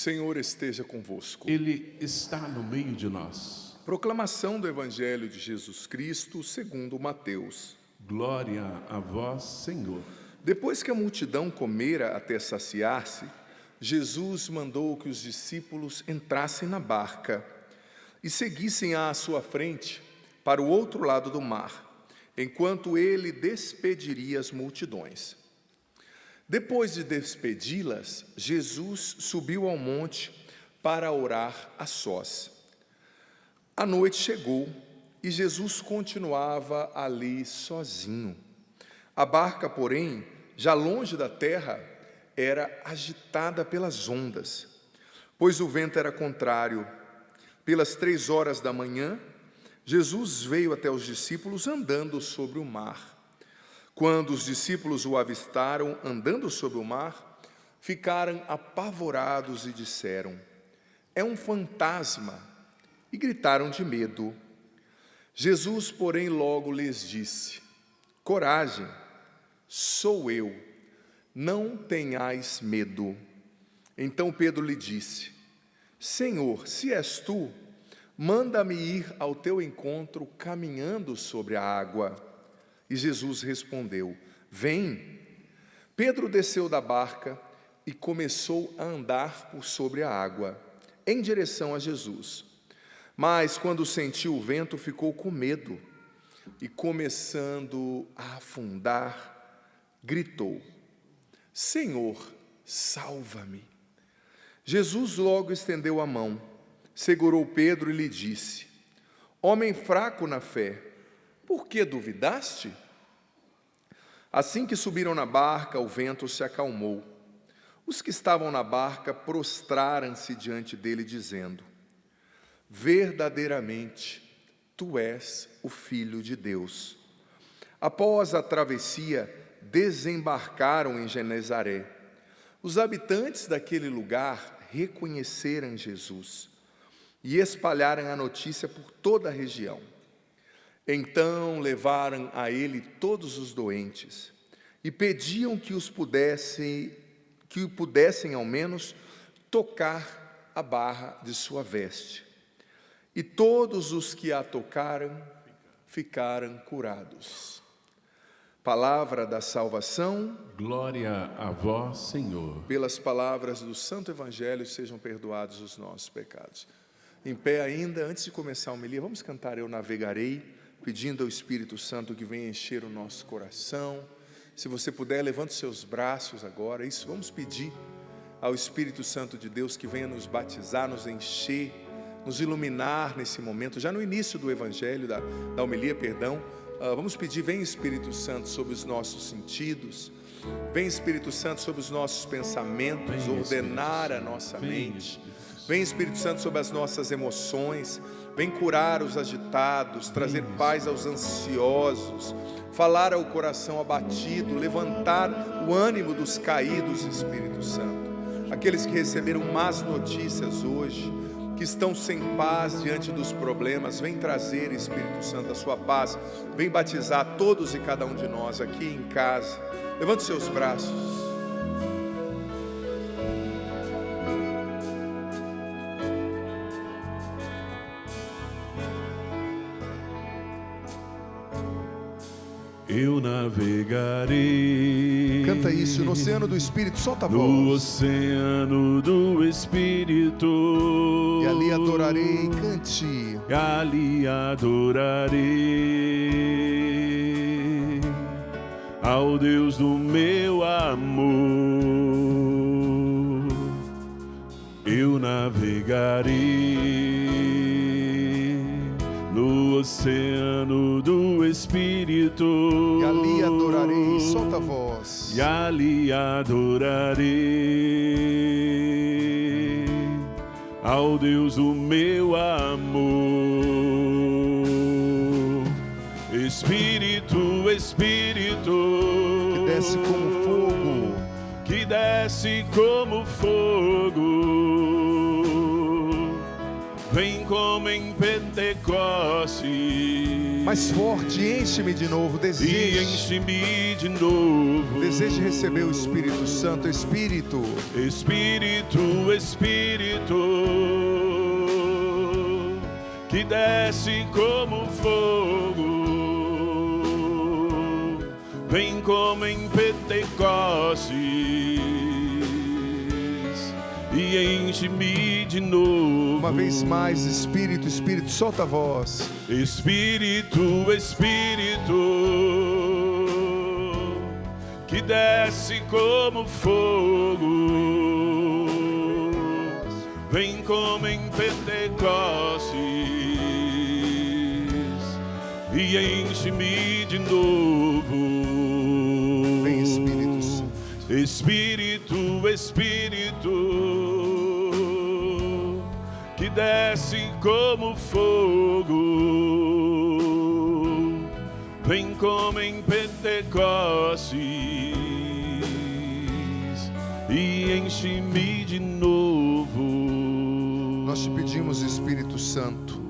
Senhor esteja convosco. Ele está no meio de nós. Proclamação do Evangelho de Jesus Cristo segundo Mateus. Glória a vós, Senhor. Depois que a multidão comera até saciar-se, Jesus mandou que os discípulos entrassem na barca e seguissem à sua frente para o outro lado do mar, enquanto ele despediria as multidões. Depois de despedi-las, Jesus subiu ao monte para orar a sós. A noite chegou e Jesus continuava ali sozinho. A barca, porém, já longe da terra, era agitada pelas ondas, pois o vento era contrário. Pelas 3 horas da manhã, Jesus veio até os discípulos andando sobre o mar. Quando os discípulos o avistaram andando sobre o mar, ficaram apavorados e disseram: "É um fantasma!" e gritaram de medo. Jesus, porém, logo lhes disse: "Coragem, sou eu, não tenhais medo." Então Pedro lhe disse: "Senhor, se és tu, manda-me ir ao teu encontro caminhando sobre a água." E Jesus respondeu: "Vem." Pedro desceu da barca e começou a andar por sobre a água, em direção a Jesus. Mas quando sentiu o vento, ficou com medo e, começando a afundar, gritou: "Senhor, salva-me." Jesus logo estendeu a mão, segurou Pedro e lhe disse: "Homem fraco na fé, por que duvidaste?" Assim que subiram na barca, o vento se acalmou. Os que estavam na barca prostraram-se diante dele, dizendo: "Verdadeiramente, tu és o Filho de Deus." Após a travessia, desembarcaram em Genezaré. Os habitantes daquele lugar reconheceram Jesus e espalharam a notícia por toda a região. Então levaram a ele todos os doentes e pediam que o pudessem ao menos tocar a barra de sua veste. E todos os que a tocaram ficaram curados. Palavra da salvação. Glória a vós, Senhor. Pelas palavras do Santo Evangelho sejam perdoados os nossos pecados. Em pé ainda, antes de começar a homilia, vamos cantar Eu Navegarei, pedindo ao Espírito Santo que venha encher o nosso coração. Se você puder, levante os seus braços agora. Isso, vamos pedir ao Espírito Santo de Deus que venha nos batizar, nos encher, nos iluminar nesse momento. Já no início do Evangelho, da homilia, vamos pedir: vem Espírito Santo sobre os nossos sentidos, vem Espírito Santo sobre os nossos pensamentos, ordenar a nossa mente. Vem Espírito Santo sobre as nossas emoções, vem curar os agitados, trazer paz aos ansiosos, falar ao coração abatido, levantar o ânimo dos caídos, Espírito Santo. Aqueles que receberam más notícias hoje, que estão sem paz diante dos problemas, vem trazer, Espírito Santo, a sua paz, vem batizar todos e cada um de nós aqui em casa. Levante seus braços. Eu navegarei. Canta isso, no oceano do Espírito, solta a voz. No oceano do Espírito. E ali adorarei, cante. E ali adorarei ao Deus do meu amor. Eu navegarei no oceano do Espírito. E ali adorarei, solta a voz. E ali adorarei ao Deus do meu amor. Espírito, Espírito, que desce como fogo, que desce como fogo, vem como em Pentecostes, mais forte, enche-me de novo, e desejo. enche-me de novo. novo. Deseje receber o Espírito Santo. Espírito, Espírito, Espírito, que desce como fogo, vem como em Pentecostes e enche-me de novo. uma vez mais, Espírito, Espírito, solta a voz. Espírito, Espírito, que desce como fogo, vem como em Pentecostes e enche-me de novo. Vem, Espírito Santo. Espírito, Espírito, que desce como fogo, vem como em Pentecostes e enche-me de novo. Nós te pedimos, Espírito Santo,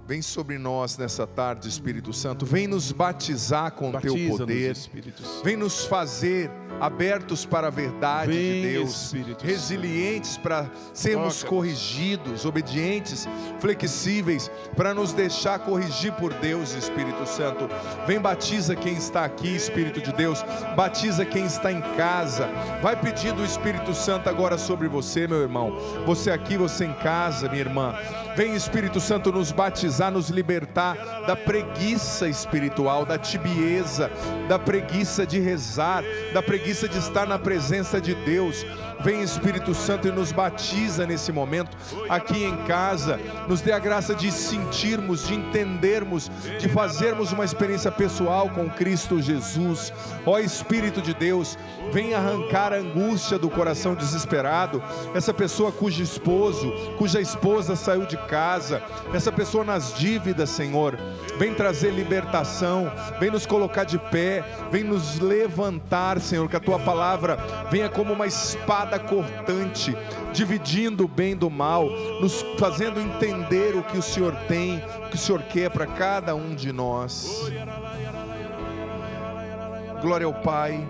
vem sobre nós nessa tarde, Espírito Santo. Vem nos batizar com o teu Batiza-nos, poder. Espírito Santo. Vem nos fazer abertos para a verdade Vem, de Deus, Espírito resilientes para sermos Toca-nos. corrigidos, obedientes, flexíveis para nos deixar corrigir por Deus, Espírito Santo. Vem, batiza quem está aqui, Espírito de Deus, batiza quem está em casa. Vai pedindo o Espírito Santo agora sobre você, meu irmão. Você aqui, você em casa, minha irmã. Vem, Espírito Santo, nos batizar, nos libertar da preguiça espiritual, da tibieza, da preguiça de rezar, da preguiça de estar na presença de Deus. Vem, Espírito Santo, e nos batiza nesse momento, aqui em casa. Nos dê a graça de sentirmos, de entendermos, de fazermos uma experiência pessoal com Cristo Jesus. Ó Espírito de Deus, vem arrancar a angústia do coração desesperado. Essa pessoa cuja esposa saiu de casa, essa pessoa nas dívidas, Senhor, vem trazer libertação, vem nos colocar de pé, vem nos levantar, Senhor, que a Tua palavra venha como uma espada cortante, dividindo o bem do mal, nos fazendo entender o que o Senhor tem, o que o Senhor quer para cada um de nós. Glória ao Pai,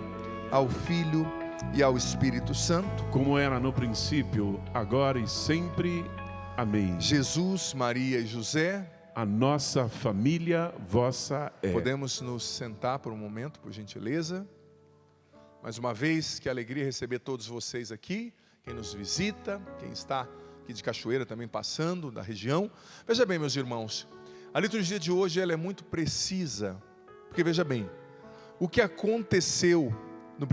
ao Filho e ao Espírito Santo, como era no princípio, agora e sempre. Amém. Jesus, Maria e José. A nossa família vossa é. Podemos nos sentar por um momento, por gentileza. Mais uma vez, que alegria receber todos vocês aqui, quem nos visita, quem está aqui de Cachoeira também passando, da região. Veja bem, meus irmãos, a liturgia de hoje ela é muito precisa, porque veja bem, o que aconteceu na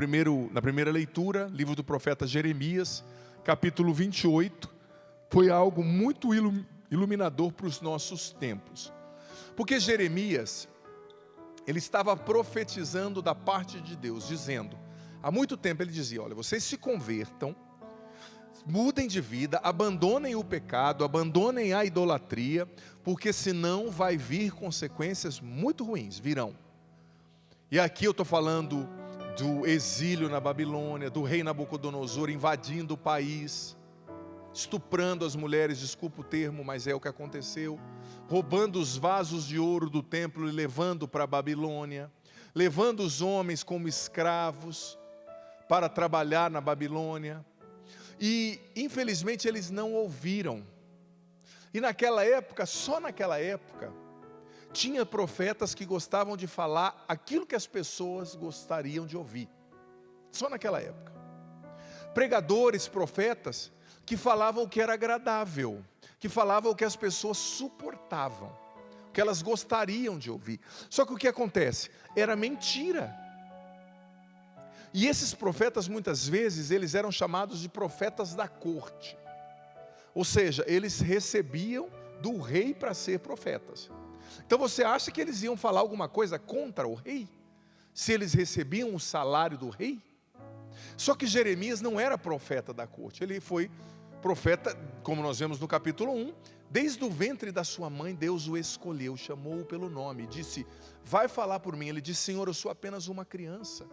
primeira leitura, livro do profeta Jeremias, capítulo 28, foi algo muito iluminador para os nossos tempos. Porque Jeremias, ele estava profetizando da parte de Deus, dizendo, há muito tempo ele dizia, olha, vocês se convertam, mudem de vida, abandonem o pecado, abandonem a idolatria, porque senão vai vir consequências muito ruins, virão. E aqui eu estou falando do exílio na Babilônia, do rei Nabucodonosor invadindo o país, estuprando as mulheres, desculpa o termo, mas é o que aconteceu, roubando os vasos de ouro do templo e levando para a Babilônia, levando os homens como escravos para trabalhar na Babilônia, e infelizmente eles não ouviram. E naquela época, só naquela época, tinha profetas que gostavam de falar aquilo que as pessoas gostariam de ouvir, só naquela época. Pregadores, profetas, que falavam o que era agradável, que falavam o que as pessoas suportavam, o que elas gostariam de ouvir. Só que o que acontece? Era mentira. E esses profetas, muitas vezes, eles eram chamados de profetas da corte. Ou seja, eles recebiam do rei para ser profetas. Então você acha que eles iam falar alguma coisa contra o rei? Se eles recebiam o salário do rei? Só que Jeremias não era profeta da corte, ele foi profeta, como nós vemos no capítulo 1, desde o ventre da sua mãe, Deus o escolheu, chamou-o pelo nome, disse, vai falar por mim. Ele disse, Senhor, eu sou apenas uma criança.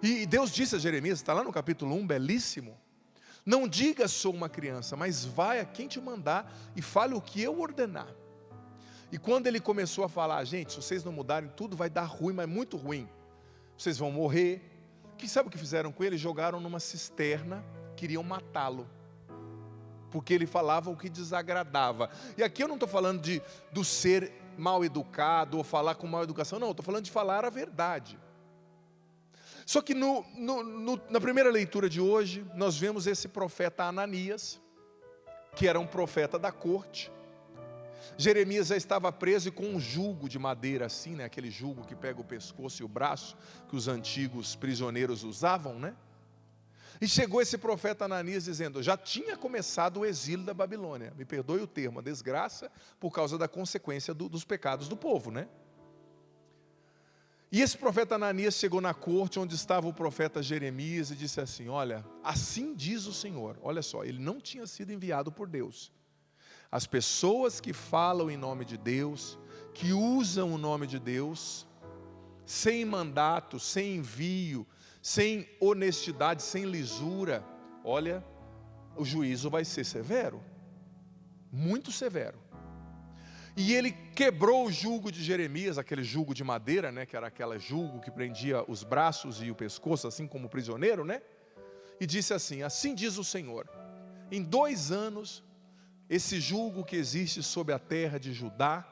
E Deus disse a Jeremias, está lá no capítulo 1, belíssimo, não diga sou uma criança, mas vai a quem te mandar e fale o que eu ordenar. E quando ele começou a falar, gente, se vocês não mudarem, tudo vai dar ruim, mas muito ruim. Vocês vão morrer, sabe o que fizeram com ele? Jogaram numa cisterna, queriam matá-lo, porque ele falava o que desagradava. E aqui eu não estou falando do ser mal educado ou falar com mal educação, não, estou falando de falar a verdade. Só que na primeira leitura de hoje, nós vemos esse profeta Ananias, que era um profeta da corte. Jeremias já estava preso e com um jugo de madeira assim, né? Aquele jugo que pega o pescoço e o braço, que os antigos prisioneiros usavam, né? E chegou esse profeta Ananias dizendo, já tinha começado o exílio da Babilônia, me perdoe o termo, a desgraça, por causa da consequência dos pecados do povo, né? E esse profeta Ananias chegou na corte onde estava o profeta Jeremias e disse assim, olha, assim diz o Senhor. Olha só, ele não tinha sido enviado por Deus. As pessoas que falam em nome de Deus, que usam o nome de Deus, sem mandato, sem envio, sem honestidade, sem lisura, olha, o juízo vai ser severo, muito severo. E ele quebrou o jugo de Jeremias, aquele jugo de madeira, né, que era aquele jugo que prendia os braços e o pescoço, assim como o prisioneiro, né? E disse assim, assim diz o Senhor, em 2 anos, esse jugo que existe sobre a terra de Judá,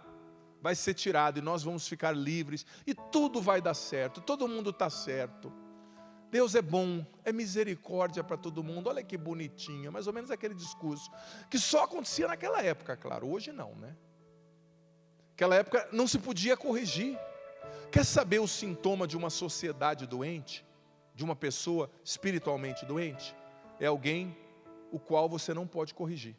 vai ser tirado e nós vamos ficar livres, e tudo vai dar certo, todo mundo está certo. Deus é bom, é misericórdia para todo mundo, olha que bonitinho, mais ou menos aquele discurso, que só acontecia naquela época, claro, hoje não, né? Naquela época não se podia corrigir. Quer saber o sintoma de uma sociedade doente? De uma pessoa espiritualmente doente? É alguém o qual você não pode corrigir.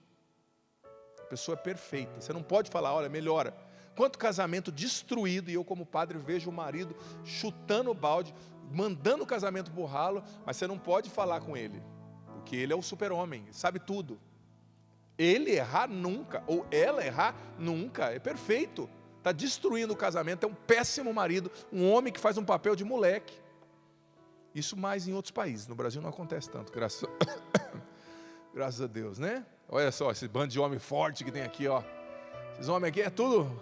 A pessoa é perfeita, você não pode falar, olha, melhora. Quanto casamento destruído, e eu como padre vejo o marido chutando o balde, mandando o casamento pro ralo, mas você não pode falar com ele, porque ele é o super-homem, sabe tudo. Ele errar nunca, ou ela errar nunca, é perfeito. Está destruindo o casamento, é um péssimo marido, um homem que faz um papel de moleque. Isso mais em outros países, no Brasil não acontece tanto, graças a Deus, né? Olha só, esse bando de homem forte que tem aqui, ó. Esses homens aqui é tudo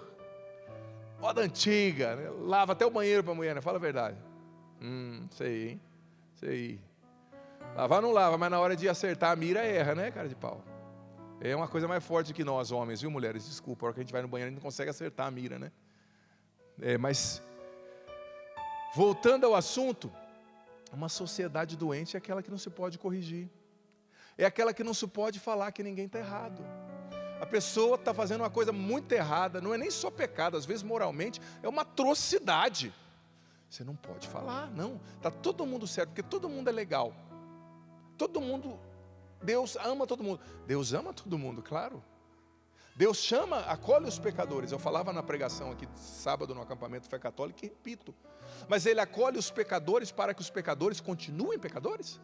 moda antiga, né? Lava até o banheiro para a mulher, né? Fala a verdade. Sei, hein? Sei. Lavar não lava, mas na hora de acertar a mira erra, né, cara de pau? É uma coisa mais forte que nós, homens, viu, mulheres? Desculpa, a hora que a gente vai no banheiro, a gente não consegue acertar a mira, né? Mas, voltando ao assunto, uma sociedade doente é aquela que não se pode corrigir. É aquela que não se pode falar que ninguém está errado. A pessoa está fazendo uma coisa muito errada, não é nem só pecado, às vezes moralmente, é uma atrocidade. Você não pode falar, não. Está todo mundo certo, porque todo mundo é legal. Todo mundo... Deus ama todo mundo. Deus ama todo mundo, claro. Deus chama, acolhe os pecadores. Eu falava na pregação aqui sábado no acampamento Fé Católica e repito. Mas Ele acolhe os pecadores para que os pecadores continuem pecadores?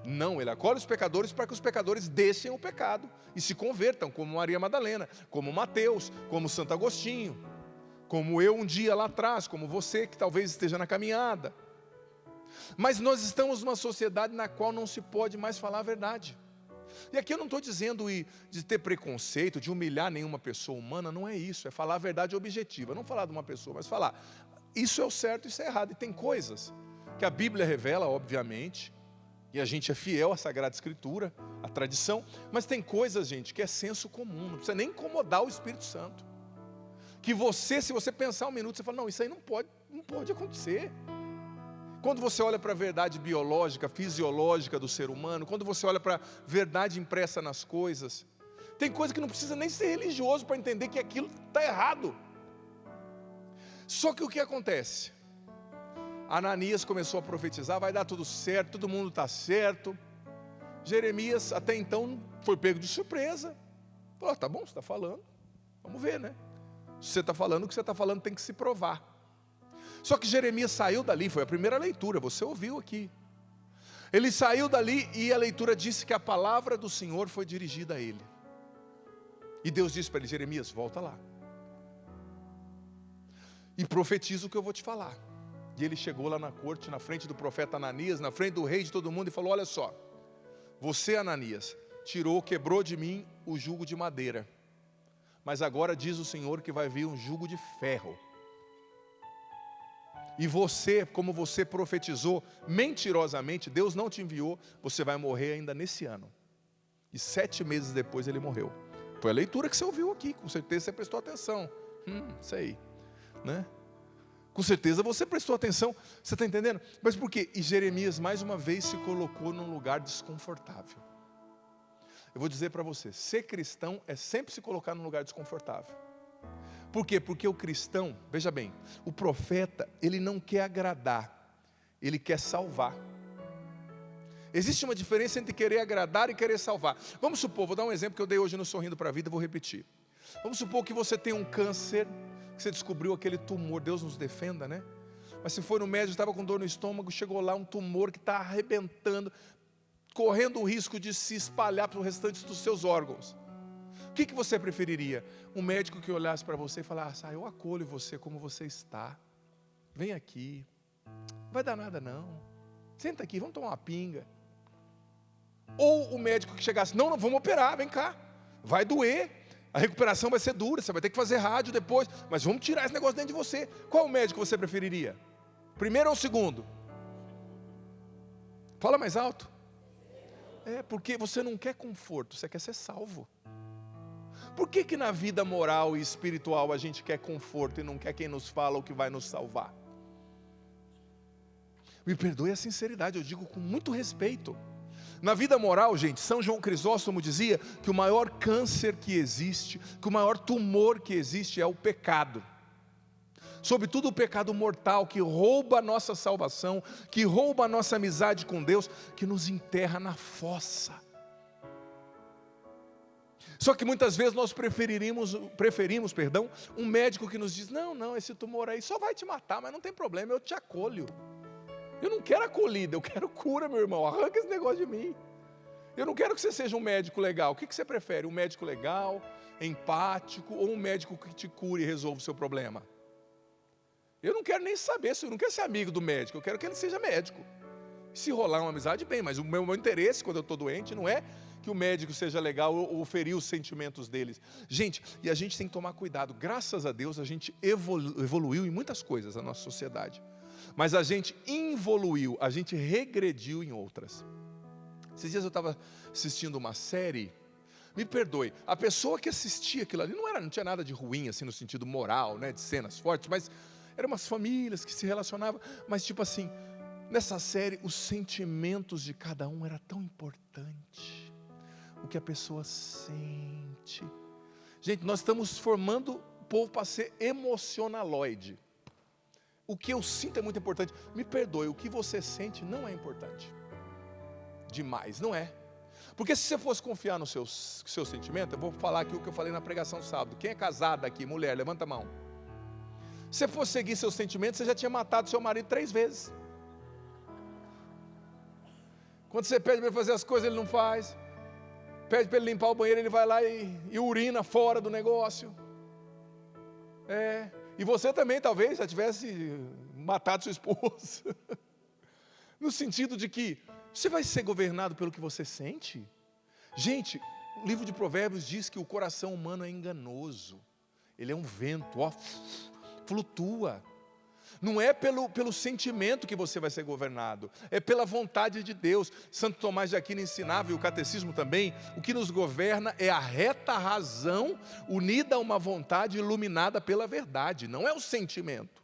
Não, Ele acolhe os pecadores para que os pecadores deixem o pecado e se convertam, como Maria Madalena, como Mateus, como Santo Agostinho, como eu um dia lá atrás, como você que talvez esteja na caminhada. Mas nós estamos numa sociedade na qual não se pode mais falar a verdade. E aqui eu não estou dizendo de ter preconceito, de humilhar nenhuma pessoa humana, não é isso, é falar a verdade objetiva, não falar de uma pessoa, mas falar, isso é o certo, isso é errado. E tem coisas que a Bíblia revela, obviamente, e a gente é fiel à Sagrada Escritura, à tradição, mas tem coisas, gente, que é senso comum, não precisa nem incomodar o Espírito Santo. Que você, se você pensar um minuto, você fala, não, isso aí não pode acontecer. Quando você olha para a verdade biológica, fisiológica do ser humano, quando você olha para a verdade impressa nas coisas, tem coisa que não precisa nem ser religioso para entender que aquilo está errado. Só que o que acontece? Ananias começou a profetizar, vai dar tudo certo, todo mundo está certo. Jeremias até então foi pego de surpresa. Falou, tá bom, você está falando, vamos ver, né? Se você está falando, o que você está falando tem que se provar. Só que Jeremias saiu dali, foi a primeira leitura, você ouviu aqui. Ele saiu dali e a leitura disse que a palavra do Senhor foi dirigida a ele. E Deus disse para ele, Jeremias, volta lá. E profetiza o que eu vou te falar. E ele chegou lá na corte, na frente do profeta Ananias, na frente do rei de todo mundo e falou, olha só, você Ananias, quebrou de mim o jugo de madeira. Mas agora diz o Senhor que vai vir um jugo de ferro. e você, como você profetizou mentirosamente, Deus não te enviou, você vai morrer ainda nesse ano. E 7 meses depois ele morreu. Foi a leitura que você ouviu aqui, com certeza você prestou atenção. Sei, né? Com certeza você prestou atenção, você está entendendo? Mas por quê? E Jeremias mais uma vez se colocou num lugar desconfortável. Eu vou dizer para você, ser cristão é sempre se colocar num lugar desconfortável. Por quê? Porque o cristão, veja bem, o profeta, ele não quer agradar, ele quer salvar. Existe uma diferença entre querer agradar e querer salvar. Vamos supor, vou dar um exemplo que eu dei hoje no Sorrindo para a Vida, vou repetir. Vamos supor que você tem um câncer, que você descobriu aquele tumor, Deus nos defenda, né? Mas se foi no médico, estava com dor no estômago, chegou lá um tumor que está arrebentando, correndo o risco de se espalhar para o restante dos seus órgãos. O que você preferiria? Um médico que olhasse para você e falasse, eu acolho você como você está. Vem aqui, não vai dar nada não. Senta aqui, vamos tomar uma pinga. Ou o médico que chegasse, não, vamos operar, vem cá. Vai doer, a recuperação vai ser dura, você vai ter que fazer rádio depois, mas vamos tirar esse negócio dentro de você. Qual médico você preferiria? Primeiro ou segundo? Fala mais alto. Porque você não quer conforto, você quer ser salvo. Por que na vida moral e espiritual a gente quer conforto e não quer quem nos fala o que vai nos salvar? Me perdoe a sinceridade, eu digo com muito respeito. Na vida moral, gente, São João Crisóstomo dizia que o maior câncer que existe, que o maior tumor que existe é o pecado. Sobretudo o pecado mortal que rouba a nossa salvação, que rouba a nossa amizade com Deus, que nos enterra na fossa. Só que muitas vezes nós preferimos, um médico que nos diz, não, esse tumor aí só vai te matar, mas não tem problema, eu te acolho. Eu não quero acolhida, eu quero cura, meu irmão, arranca esse negócio de mim. Eu não quero que você seja um médico legal. O que você prefere? Um médico legal, empático, ou um médico que te cure e resolva o seu problema? Eu não quero nem saber, eu não quero ser amigo do médico, eu quero que ele seja médico. Se rolar uma amizade, bem, mas o meu interesse quando eu estou doente não é que o médico seja legal ou ferir os sentimentos deles. Gente, e a gente tem que tomar cuidado. Graças a Deus a gente evoluiu em muitas coisas na nossa sociedade. Mas a gente involuiu, a gente regrediu em outras. Esses dias eu estava assistindo uma série, me perdoe, a pessoa que assistia aquilo ali não tinha nada de ruim, assim, no sentido moral, né, de cenas fortes, mas eram umas famílias que se relacionavam, mas tipo assim, nessa série, os sentimentos de cada um era tão importante, o que a pessoa sente. Gente, nós estamos formando o povo para ser emocionaloide. O que eu sinto é muito importante. Me perdoe, o que você sente não é importante. Demais, não é. Porque se você fosse confiar no seu sentimento, eu vou falar aqui o que eu falei na pregação sábado. Quem é casada aqui, mulher, levanta a mão. Se você fosse seguir seus sentimentos, você já tinha matado seu marido 3 vezes. Quando você pede para ele fazer as coisas, ele não faz. Pede para ele limpar o banheiro, ele vai lá e urina fora do negócio. E você também talvez já tivesse matado sua esposa. No sentido de que você vai ser governado pelo que você sente. Gente, o livro de Provérbios diz que o coração humano é enganoso. Ele é um vento, flutua. Não é pelo sentimento que você vai ser governado, é pela vontade de Deus. Santo Tomás de Aquino ensinava, e o catecismo também, o que nos governa é a reta razão unida a uma vontade iluminada pela verdade, não é o sentimento.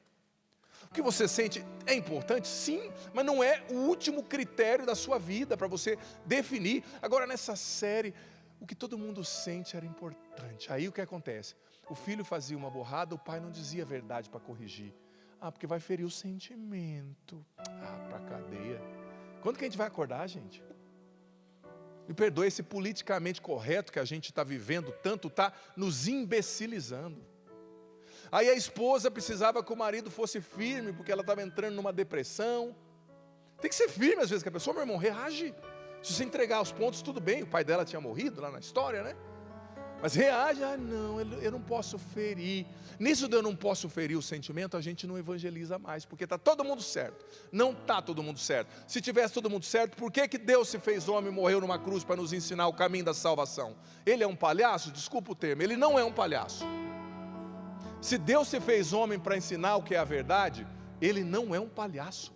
O que você sente é importante? Sim, mas não é o último critério da sua vida para você definir. Agora nessa série, o que todo mundo sente era importante. Aí o que acontece? O filho fazia uma borrada, o pai não dizia a verdade para corrigir. Porque vai ferir o sentimento. Para a cadeia. Quando que a gente vai acordar, gente? Me perdoe, esse politicamente correto que a gente está vivendo tanto está nos imbecilizando. Aí a esposa precisava que o marido fosse firme, porque ela estava entrando numa depressão. Tem que ser firme às vezes, que a pessoa, meu irmão, reage. Se você entregar os pontos, tudo bem. O pai dela tinha morrido lá na história, né? Mas reage, não, eu não posso ferir. Nisso de eu não posso ferir o sentimento, a gente não evangeliza mais, porque está todo mundo certo. Não está todo mundo certo. Se tivesse todo mundo certo, por que Deus se fez homem e morreu numa cruz para nos ensinar o caminho da salvação? Ele é um palhaço? Desculpa o termo, ele não é um palhaço. Se Deus se fez homem para ensinar o que é a verdade, Ele não é um palhaço.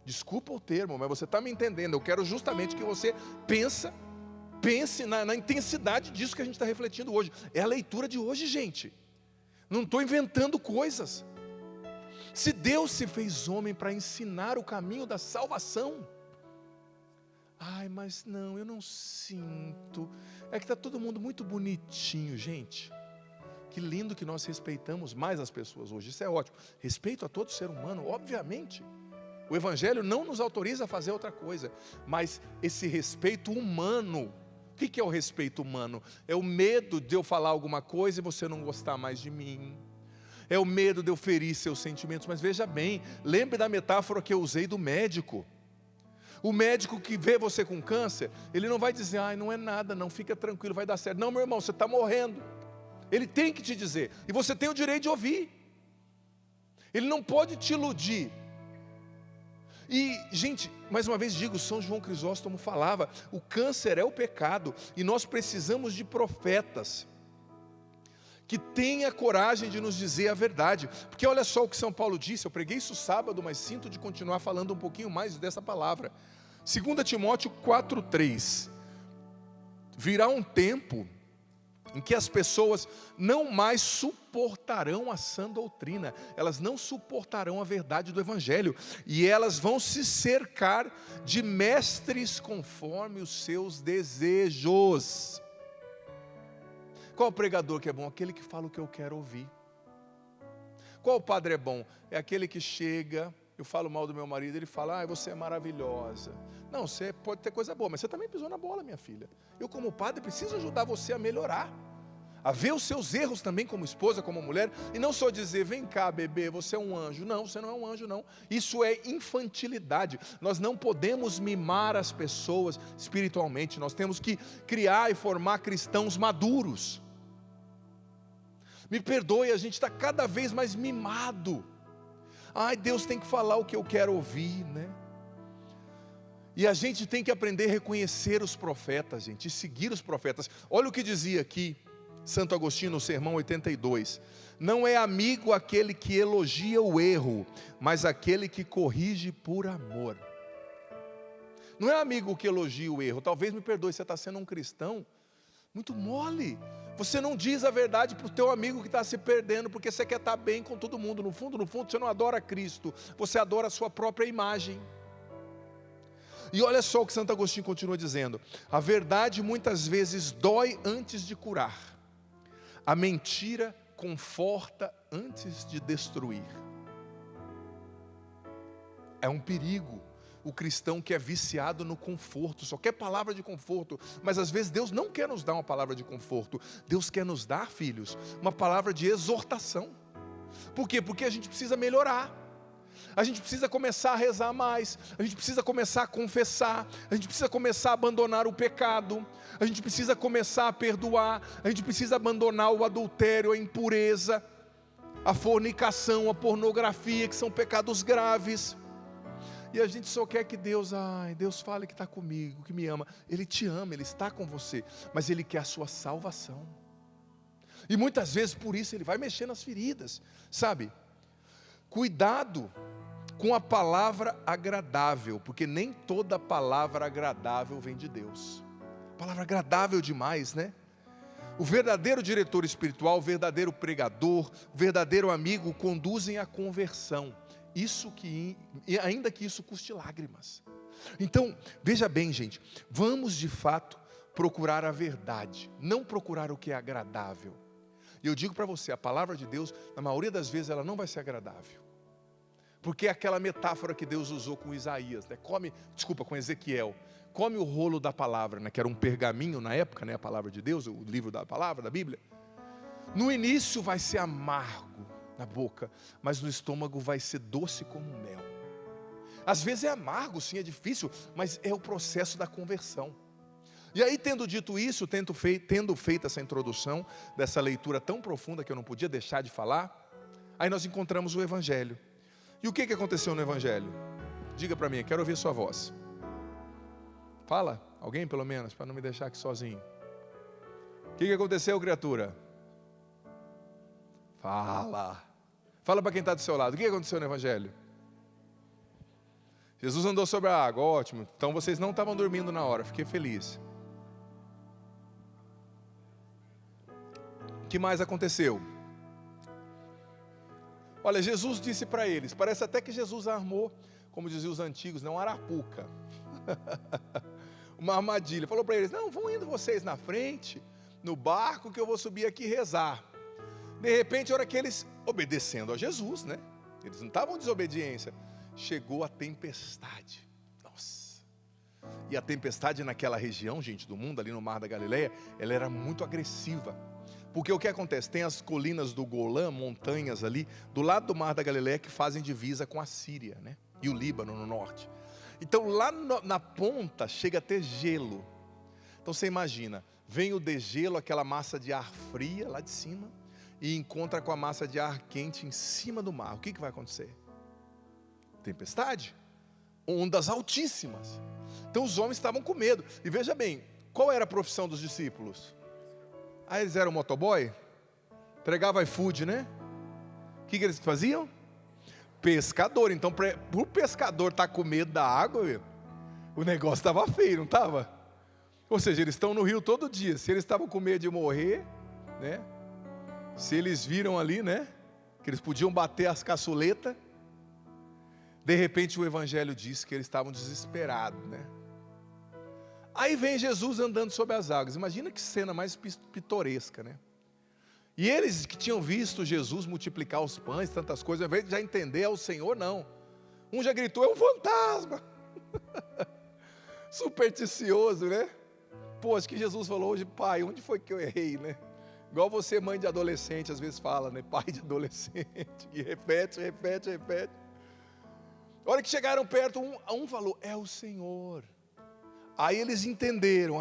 Desculpa o termo, mas você está me entendendo. Eu quero justamente que você pense na intensidade disso que a gente está refletindo hoje. É a leitura de hoje, gente. Não estou inventando coisas. Se Deus se fez homem para ensinar o caminho da salvação, ai, mas não, eu não sinto. É que está todo mundo muito bonitinho, gente. Que lindo que nós respeitamos mais as pessoas hoje. Isso é ótimo. Respeito a todo ser humano, obviamente. O Evangelho não nos autoriza a fazer outra coisa. Mas esse respeito humano, o que é o respeito humano? É o medo de eu falar alguma coisa e você não gostar mais de mim. É o medo de eu ferir seus sentimentos. Mas veja bem, lembre da metáfora que eu usei do médico. O médico que vê você com câncer, ele não vai dizer, ai, não é nada, não, fica tranquilo, vai dar certo. Não, meu irmão, você está morrendo. Ele tem que te dizer, e você tem o direito de ouvir. Ele não pode te iludir. E, gente, mais uma vez digo, São João Crisóstomo falava, o câncer é o pecado, e nós precisamos de profetas que tenha coragem de nos dizer a verdade. Porque olha só o que São Paulo disse, eu preguei isso sábado, mas sinto de continuar falando um pouquinho mais dessa palavra. 2 Timóteo 4,3. Virá um tempo em que as pessoas não mais suportarão a sã doutrina, elas não suportarão a verdade do Evangelho, e elas vão se cercar de mestres conforme os seus desejos. Qual o pregador que é bom? Aquele que fala o que eu quero ouvir. Qual padre é bom? É aquele que chega, eu falo mal do meu marido, ele fala, você é maravilhosa. Não, você pode ter coisa boa, mas você também pisou na bola, minha filha. Eu como padre preciso ajudar você a melhorar, a ver os seus erros também como esposa, como mulher, e não só dizer, vem cá bebê, você é um anjo. Não, você não é um anjo não. Isso é infantilidade. Nós não podemos mimar as pessoas espiritualmente, nós temos que criar e formar cristãos maduros. Me perdoe, a gente está cada vez mais mimado. Ai, Deus tem que falar o que eu quero ouvir, né? E a gente tem que aprender a reconhecer os profetas, gente, e seguir os profetas. Olha o que dizia aqui Santo Agostinho no Sermão 82. Não é amigo aquele que elogia o erro, mas aquele que corrige por amor. Não é amigo que elogia o erro. Talvez, me perdoe, você está sendo um cristão muito mole. Você não diz a verdade para o teu amigo que está se perdendo, porque você quer estar bem com todo mundo. No fundo, você não adora Cristo, você adora a sua própria imagem. E olha só o que Santo Agostinho continua dizendo: a verdade muitas vezes dói antes de curar, a mentira conforta antes de destruir. É um perigo o cristão que é viciado no conforto, só quer palavra de conforto, mas às vezes Deus não quer nos dar uma palavra de conforto, Deus quer nos dar, filhos, uma palavra de exortação. Por quê? Porque a gente precisa melhorar, a gente precisa começar a rezar mais, a gente precisa começar a confessar, a gente precisa começar a abandonar o pecado, a gente precisa começar a perdoar, a gente precisa abandonar o adultério, a impureza, a fornicação, a pornografia, que são pecados graves. E a gente só quer que Deus fale que está comigo, que me ama. Ele te ama, Ele está com você, mas Ele quer a sua salvação. E muitas vezes por isso Ele vai mexer nas feridas, sabe? Cuidado com a palavra agradável, porque nem toda palavra agradável vem de Deus. Palavra agradável demais, né? O verdadeiro diretor espiritual, o verdadeiro pregador, o verdadeiro amigo conduzem à conversão. Ainda que isso custe lágrimas. Então, veja bem, gente, vamos de fato procurar a verdade, não procurar o que é agradável. E eu digo para você, a palavra de Deus, na maioria das vezes, ela não vai ser agradável. Porque é aquela metáfora que Deus usou com Isaías, né? Com Ezequiel, come o rolo da palavra, né? Que era um pergaminho na época, né? A palavra de Deus, o livro da palavra, da Bíblia. No início vai ser amargo na boca, mas no estômago vai ser doce como mel. Às vezes é amargo, sim, é difícil, mas é o processo da conversão. E aí, tendo dito isso, tendo feito essa introdução dessa leitura tão profunda que eu não podia deixar de falar, aí nós encontramos o Evangelho. E o que aconteceu no Evangelho? Diga para mim, quero ouvir sua voz. Fala, alguém pelo menos, para não me deixar aqui sozinho. O que aconteceu, criatura? Fala. Fala para quem está do seu lado, o que aconteceu no Evangelho? Jesus andou sobre a água, ótimo. Então vocês não estavam dormindo na hora, fiquei feliz. O que mais aconteceu? Olha, Jesus disse para eles, parece até que Jesus armou, como diziam os antigos, uma arapuca. Uma armadilha. Falou para eles, não, vão indo vocês na frente, no barco, que eu vou subir aqui e rezar. De repente, a hora que eles, obedecendo a Jesus, né? Eles não estavam em desobediência. Chegou a tempestade. Nossa. E a tempestade naquela região, gente, do mundo, ali no Mar da Galileia, ela era muito agressiva. Porque o que acontece? Tem as colinas do Golã, montanhas ali, do lado do Mar da Galileia, que fazem divisa com a Síria, né? E o Líbano no norte. Então lá na ponta chega a ter gelo. Então você imagina, vem o degelo, aquela massa de ar fria lá de cima, e encontra com a massa de ar quente em cima do mar. O que vai acontecer? Tempestade. Ondas altíssimas. Então os homens estavam com medo. E veja bem, qual era a profissão dos discípulos? Eles eram motoboy? Pregava iFood, né? O que eles faziam? Pescador. Então, para o pescador estar com medo da água, o negócio estava feio, não estava? Ou seja, eles estão no rio todo dia. Se eles estavam com medo de morrer, né? Se eles viram ali, né? Que eles podiam bater as caçuletas. De repente o Evangelho diz que eles estavam desesperados, né? Aí vem Jesus andando sobre as águas. Imagina que cena mais pitoresca, né? E eles que tinham visto Jesus multiplicar os pães, tantas coisas, ao invés de já entender, é o Senhor, não. Um já gritou, é um fantasma. Supersticioso, né? Pô, acho que Jesus falou hoje, pai, onde foi que eu errei, né? Igual você, mãe de adolescente, às vezes fala, né? Pai de adolescente, e repete. A hora que chegaram perto, um falou, é o Senhor. Aí eles entenderam,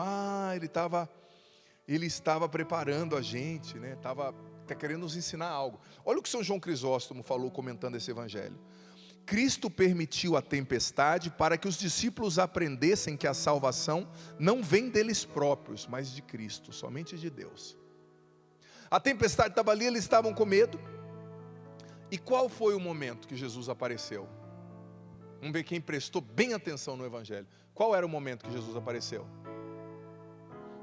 ele estava preparando a gente, né? Estava querendo nos ensinar algo. Olha o que São João Crisóstomo falou comentando esse evangelho. Cristo permitiu a tempestade para que os discípulos aprendessem que a salvação não vem deles próprios, mas de Cristo, somente de Deus. A tempestade estava ali, eles estavam com medo. E qual foi o momento que Jesus apareceu? Vamos ver quem prestou bem atenção no evangelho. Qual era o momento que Jesus apareceu?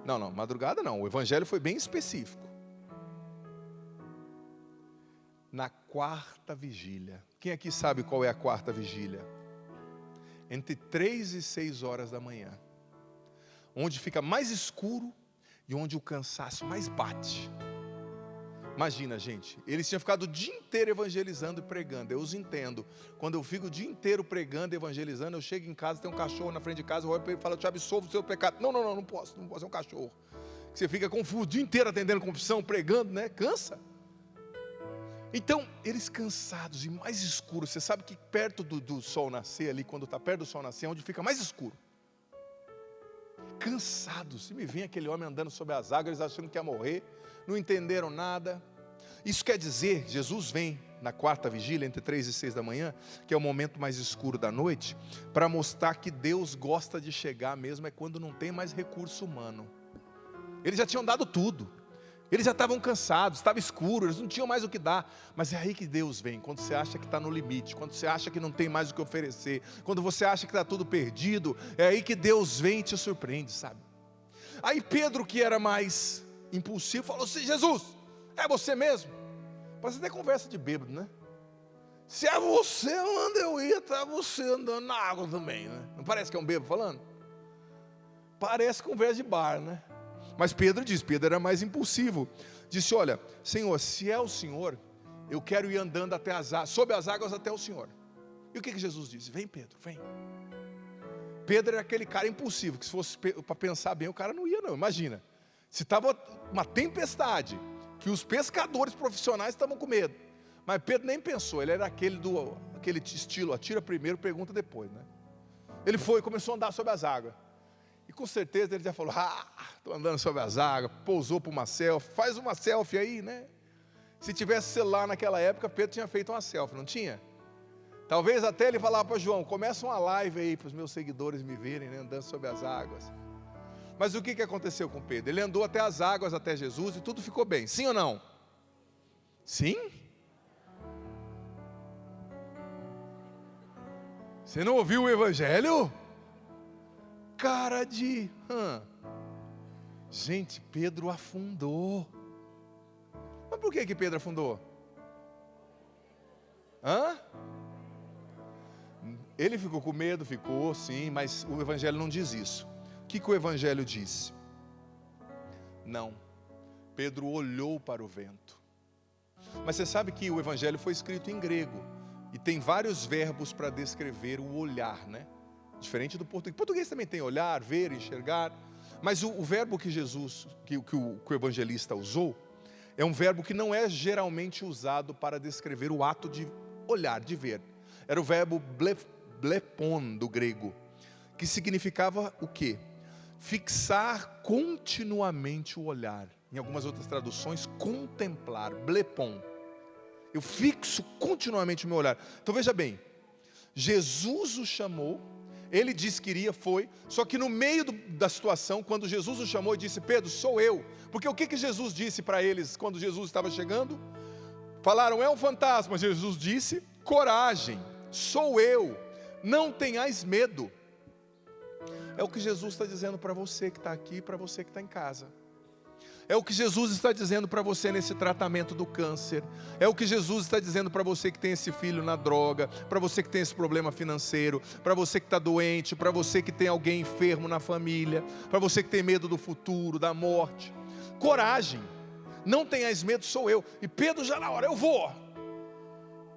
Não, madrugada não. O evangelho foi bem específico. Na quarta vigília. Quem aqui sabe qual é a quarta vigília? Entre 3 e 6 horas da manhã. Onde fica mais escuro e onde o cansaço mais bate. Imagina, gente, eles tinham ficado o dia inteiro evangelizando e pregando. Eu os entendo. Quando eu fico o dia inteiro pregando e evangelizando, eu chego em casa, tem um cachorro na frente de casa, eu olho para ele e falo, eu te absolvo do seu pecado. Não posso, é um cachorro. Você fica confuso o dia inteiro atendendo confissão, pregando, né? Cansa. Então, eles cansados e mais escuros. Você sabe que perto do sol nascer ali, quando está perto do sol nascer, é onde fica mais escuro. Cansados. E me vem aquele homem andando sobre as águas, eles achando que ia morrer. Não entenderam nada. Isso quer dizer, Jesus vem na quarta vigília, entre 3 e 6 da manhã, que é o momento mais escuro da noite, para mostrar que Deus gosta de chegar mesmo, é quando não tem mais recurso humano. Eles já tinham dado tudo. Eles já estavam cansados, estava escuro, eles não tinham mais o que dar. Mas é aí que Deus vem, quando você acha que está no limite, quando você acha que não tem mais o que oferecer, quando você acha que está tudo perdido, é aí que Deus vem e te surpreende, sabe? Aí Pedro, que era mais impulsivo, falou assim, Jesus, é você mesmo? Parece até conversa de bêbado, né? Se é você onde eu ia, tá você andando na água também, né? Não parece que é um bêbado falando? Parece conversa de bar, né? Mas Pedro era mais impulsivo. Disse, olha, Senhor, se é o Senhor, eu quero ir andando até sob as águas até o Senhor. E o que Jesus disse? Vem, Pedro, vem. Pedro era aquele cara impulsivo, que se fosse para pensar bem, o cara não ia não. Imagina, se estava uma tempestade, que os pescadores profissionais estavam com medo. Mas Pedro nem pensou, ele era aquele estilo, atira primeiro, pergunta depois, né? Ele foi, começou a andar sobre as águas. E com certeza ele já falou, estou andando sobre as águas, pousou para uma selfie, faz uma selfie aí, né? Se tivesse celular naquela época, Pedro tinha feito uma selfie, não tinha? Talvez até ele falava para João, começa uma live aí para os meus seguidores me verem, né, andando sobre as águas. Mas o que aconteceu com Pedro? Ele andou até as águas, até Jesus, e tudo ficou bem, sim ou não? Sim? Você não ouviu o evangelho? Cara de... Gente, Pedro afundou. Mas por que Pedro afundou? Ele ficou com medo, ficou, sim, mas o evangelho não diz isso. O que o evangelho diz? Não, Pedro olhou para o vento. Mas você sabe que o evangelho foi escrito em grego, e tem vários verbos para descrever o olhar, né? Diferente do português. O português também tem olhar, ver, enxergar. Mas o verbo que o evangelista usou, é um verbo que não é geralmente usado para descrever o ato de olhar, de ver. Era o verbo blepon do grego, que significava o quê? Fixar continuamente o olhar. Em algumas outras traduções, contemplar, blepon. Eu fixo continuamente o meu olhar. Então veja bem, Jesus o chamou, ele disse que iria, foi, só que no meio da situação, quando Jesus o chamou e disse: Pedro, sou eu. Porque o que Jesus disse para eles quando Jesus estava chegando? Falaram: é um fantasma. Jesus disse: coragem, sou eu, não tenhais medo. É o que Jesus está dizendo para você que está aqui e para você que está em casa. É o que Jesus está dizendo para você nesse tratamento do câncer. É o que Jesus está dizendo para você que tem esse filho na droga, para você que tem esse problema financeiro, para você que está doente, para você que tem alguém enfermo na família, para você que tem medo do futuro, da morte. Coragem, não tenhais medo, sou eu. E Pedro já na hora: eu vou.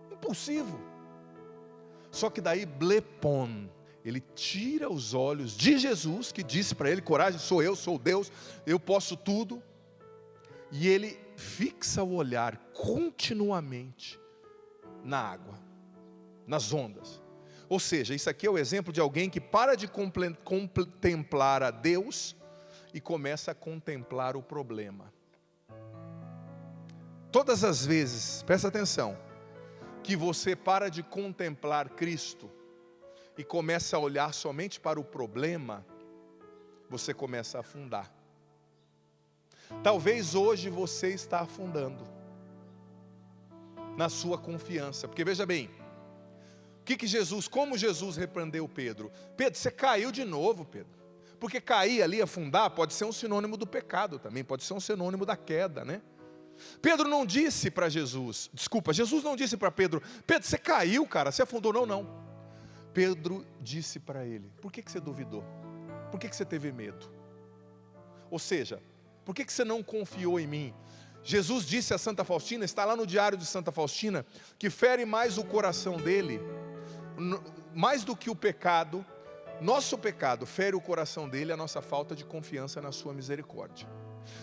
Impulsivo. Só que daí blepon, ele tira os olhos de Jesus, que disse para ele: coragem, sou eu, sou Deus, eu posso tudo. E ele fixa o olhar continuamente na água, nas ondas. Ou seja, isso aqui é o exemplo de alguém que para de contemplar a Deus e começa a contemplar o problema. Todas as vezes, presta atenção, que você para de contemplar Cristo e começa a olhar somente para o problema, você começa a afundar. Talvez hoje você está afundando na sua confiança, porque veja bem, como Jesus repreendeu Pedro? Pedro, você caiu de novo, Pedro. Porque cair ali, afundar, pode ser um sinônimo do pecado também, pode ser um sinônimo da queda, né? Pedro não disse para Jesus não disse para Pedro: Pedro, você caiu, cara, você afundou. Não. Pedro disse para ele: por que você duvidou? Por que você teve medo? Ou seja, por que você não confiou em mim? Jesus disse a Santa Faustina, está lá no diário de Santa Faustina, que fere mais o coração dele, mais do que o pecado, nosso pecado fere o coração dele, a nossa falta de confiança na sua misericórdia.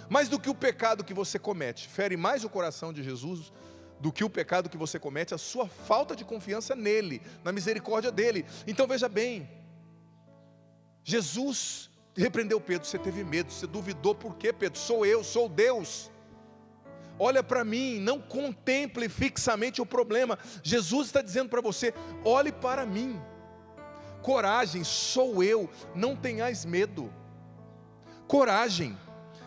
Mais do que o pecado que você comete, fere mais o coração de Jesus do que o pecado que você comete, a sua falta de confiança nele, na misericórdia dele. Então veja bem, Jesus repreendeu Pedro: você teve medo, você duvidou. Por quê, Pedro? Sou eu, sou Deus. Olha para mim, não contemple fixamente o problema. Jesus está dizendo para você: olhe para mim. Coragem, sou eu, não tenhais medo. Coragem,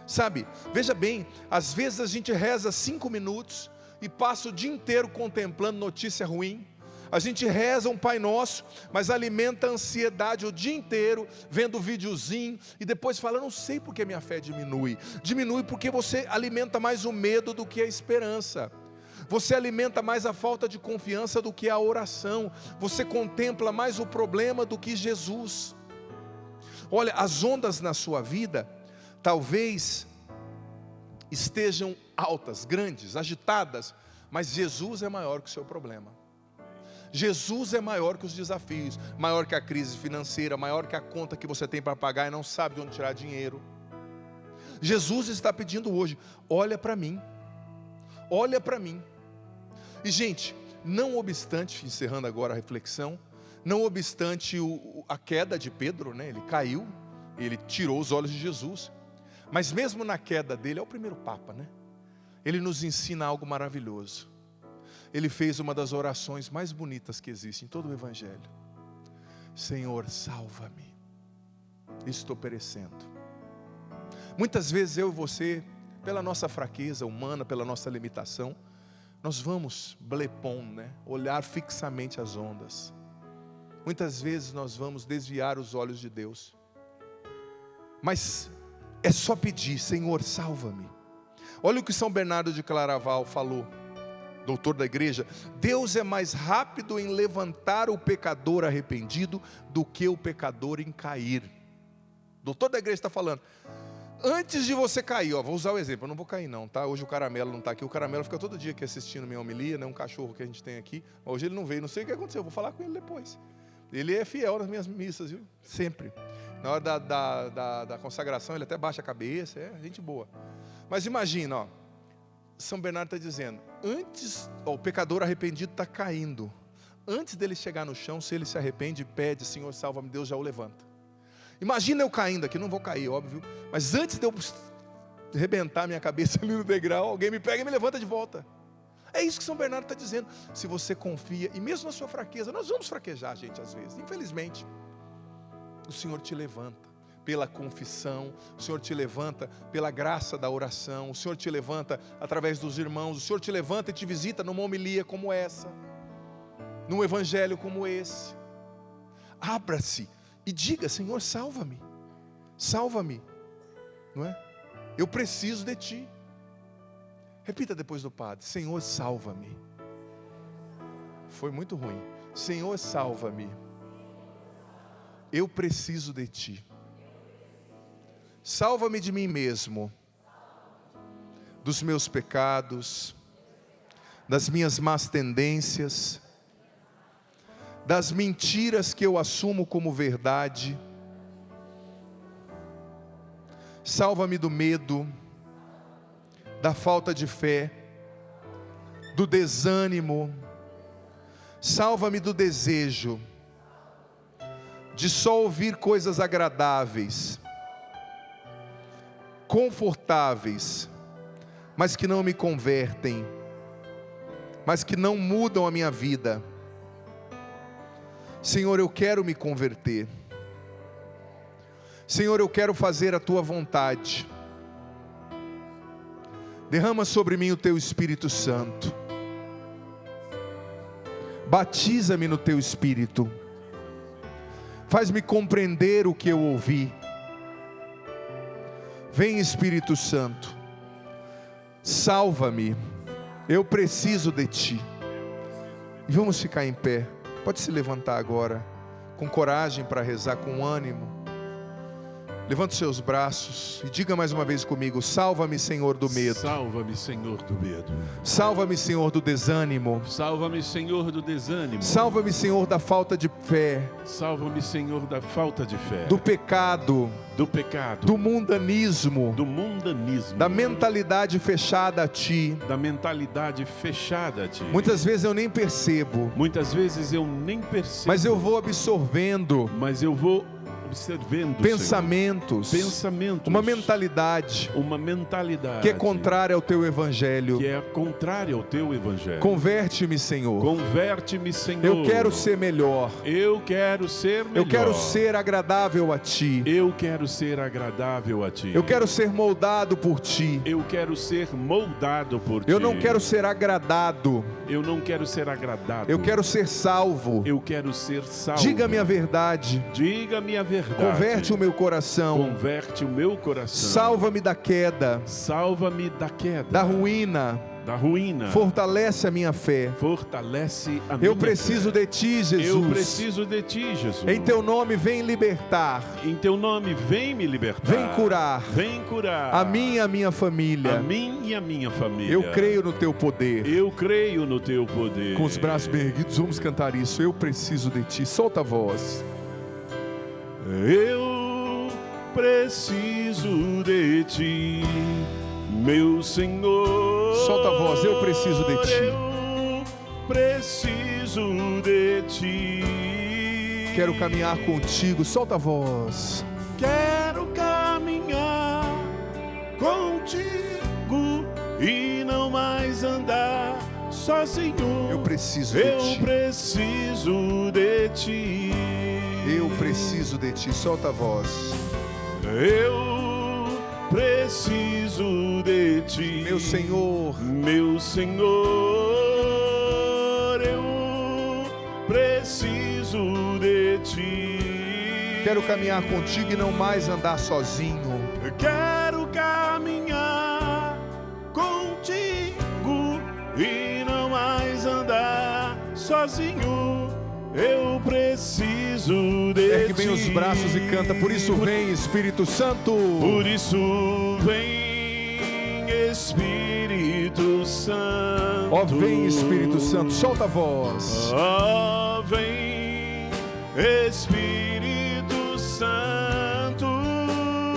sabe? Veja bem, às vezes a gente reza 5 minutos e passa o dia inteiro contemplando notícia ruim. A gente reza um Pai Nosso, mas alimenta a ansiedade o dia inteiro, vendo videozinho, e depois fala: não sei porque minha fé diminui. Diminui porque você alimenta mais o medo do que a esperança. Você alimenta mais a falta de confiança do que a oração. Você contempla mais o problema do que Jesus. Olha, as ondas na sua vida talvez estejam altas, grandes, agitadas, mas Jesus é maior que o seu problema. Jesus é maior que os desafios, maior que a crise financeira, maior que a conta que você tem para pagar e não sabe de onde tirar dinheiro. Jesus está pedindo hoje: olha para mim, olha para mim. E gente, não obstante, encerrando agora a reflexão, não obstante a queda de Pedro, né? Ele caiu, ele tirou os olhos de Jesus, mas mesmo na queda dele, é o primeiro Papa, né? Ele nos ensina algo maravilhoso. Ele fez uma das orações mais bonitas que existe em todo o Evangelho: Senhor, salva-me, estou perecendo. Muitas vezes eu e você, pela nossa fraqueza humana, pela nossa limitação, nós vamos blepon, né? Olhar fixamente as ondas. Muitas vezes nós vamos desviar os olhos de Deus, mas é só pedir: Senhor, salva-me. Olha o que São Bernardo de Claraval falou, doutor da igreja: Deus é mais rápido em levantar o pecador arrependido do que o pecador em cair. Doutor da igreja está falando, antes de você cair, vou usar o exemplo, eu não vou cair não, tá? Hoje o Caramelo não está aqui, o Caramelo fica todo dia aqui assistindo minha homilia, né? Um cachorro que a gente tem aqui, hoje ele não veio, não sei o que aconteceu, vou falar com ele depois. Ele é fiel nas minhas missas, viu? Sempre. Na hora da consagração ele até baixa a cabeça, é gente boa. Mas imagina, São Bernardo está dizendo, antes, o pecador arrependido está caindo, antes dele chegar no chão, se ele se arrepende e pede: Senhor, salva-me, Deus já o levanta. Imagina eu caindo aqui, não vou cair, óbvio, mas antes de eu arrebentar minha cabeça ali no degrau, alguém me pega e me levanta de volta. É isso que São Bernardo está dizendo. Se você confia, e mesmo na sua fraqueza, nós vamos fraquejar, gente, às vezes, infelizmente, o Senhor te levanta pela confissão, o Senhor te levanta pela graça da oração, o Senhor te levanta através dos irmãos, o Senhor te levanta e te visita numa homilia como essa, num evangelho como esse. Abra-se e diga: Senhor, salva-me, salva-me, não é? Eu preciso de Ti. Repita depois do Padre: Senhor, salva-me. Foi muito ruim. Senhor, salva-me. Eu preciso de Ti. Salva-me de mim mesmo, dos meus pecados, das minhas más tendências, das mentiras que eu assumo como verdade. Salva-me do medo, da falta de fé, do desânimo. Salva-me do desejo de só ouvir coisas agradáveis, confortáveis, mas que não me convertem, mas que não mudam a minha vida. Senhor, eu quero me converter. Senhor, eu quero fazer a Tua vontade. Derrama sobre mim o Teu Espírito Santo. Batiza-me no Teu Espírito. Faz-me compreender o que eu ouvi. Vem, Espírito Santo. Salva-me. Eu preciso de Ti. E vamos ficar em pé. Pode se levantar agora, com coragem para rezar, com ânimo. Levante seus braços e diga mais uma vez comigo: salva-me, Senhor, do medo. Salva-me, Senhor, do medo. Salva-me, Senhor, do desânimo. Salva-me, Senhor, do desânimo. Salva-me, Senhor, da falta de fé. Salva-me, Senhor, da falta de fé. Do pecado. Do pecado. Do mundanismo. Do mundanismo. Da mentalidade fechada a Ti. Da mentalidade fechada a Ti. Muitas vezes eu nem percebo. Muitas vezes eu nem percebo. Mas eu vou absorvendo. Mas eu vou observando, pensamentos, uma mentalidade que é contrária ao Teu Evangelho. Converte-me, Senhor. Converte-me, Senhor. Eu quero ser melhor. Eu quero ser melhor. Eu quero ser agradável a Ti. Eu quero ser agradável a Ti. Eu quero ser moldado por Ti. Eu quero ser moldado por Ti. Eu não quero ser agradado. Eu não quero ser agradado. Eu quero ser salvo. Eu quero ser salvo. Diga-me a verdade. Diga-me a verdade. Converte o meu coração. Converte o meu coração. Salva-me da queda. Salva-me da queda. Da ruína. Da ruína. Fortalece a minha fé. Fortalece a minha fé. Eu preciso de Ti, Jesus. Eu preciso de Ti, Jesus. Em Teu nome vem libertar. Em Teu nome vem me libertar. Vem curar. Vem curar. A mim e a minha família. A mim e a minha família. Eu creio no Teu poder. Eu creio no Teu poder. Com os braços bem erguidos, vamos cantar isso. Eu preciso de Ti. Solta a voz. Eu preciso de Ti, meu Senhor. Solta a voz, eu preciso de Ti. Eu preciso de Ti. Quero caminhar contigo, solta a voz. Quero caminhar contigo e não mais andar sozinho. Eu preciso de Ti. Eu preciso de Ti. Eu preciso de Ti, solta a voz. Eu preciso de Ti, meu Senhor. Meu Senhor, eu preciso de ti. Quero caminhar contigo e não mais andar sozinho. Quero caminhar contigo e não mais andar sozinho. Eu preciso de ti. Ergue bem os braços e canta. Por isso vem, Espírito Santo. Por isso vem, Espírito Santo. Ó, vem, Espírito Santo. Solta a voz. Ó, vem, Espírito Santo.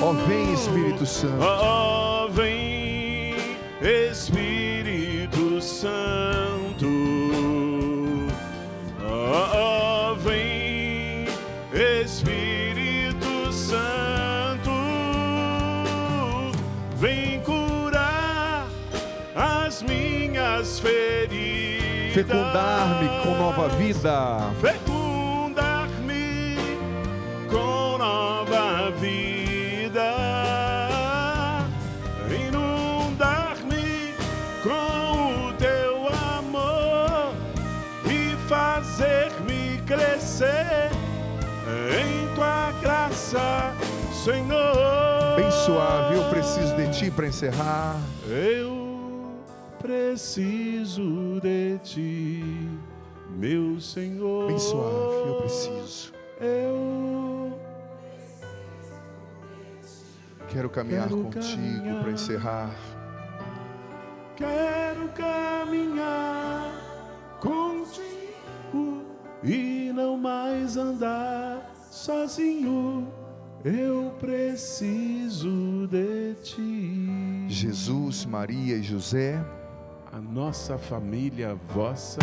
Ó, vem, Espírito Santo. Ó, vem, Espírito Santo. Ó, vem, Espírito Santo. Vem curar as minhas feridas. Fecundar-me com nova vida. Fecundar-me com nova vida. Inundar-me com o teu amor e fazer-me crescer em tua graça, Senhor. Bem suave, eu preciso de ti para encerrar. Eu preciso de ti, meu Senhor. Bem suave, eu preciso. Eu Quero caminhar Quero contigo caminhar. para encerrar. quero caminhar contigo e não mais andar sozinho. Eu preciso de ti. Jesus, Maria e José, A nossa família, vossa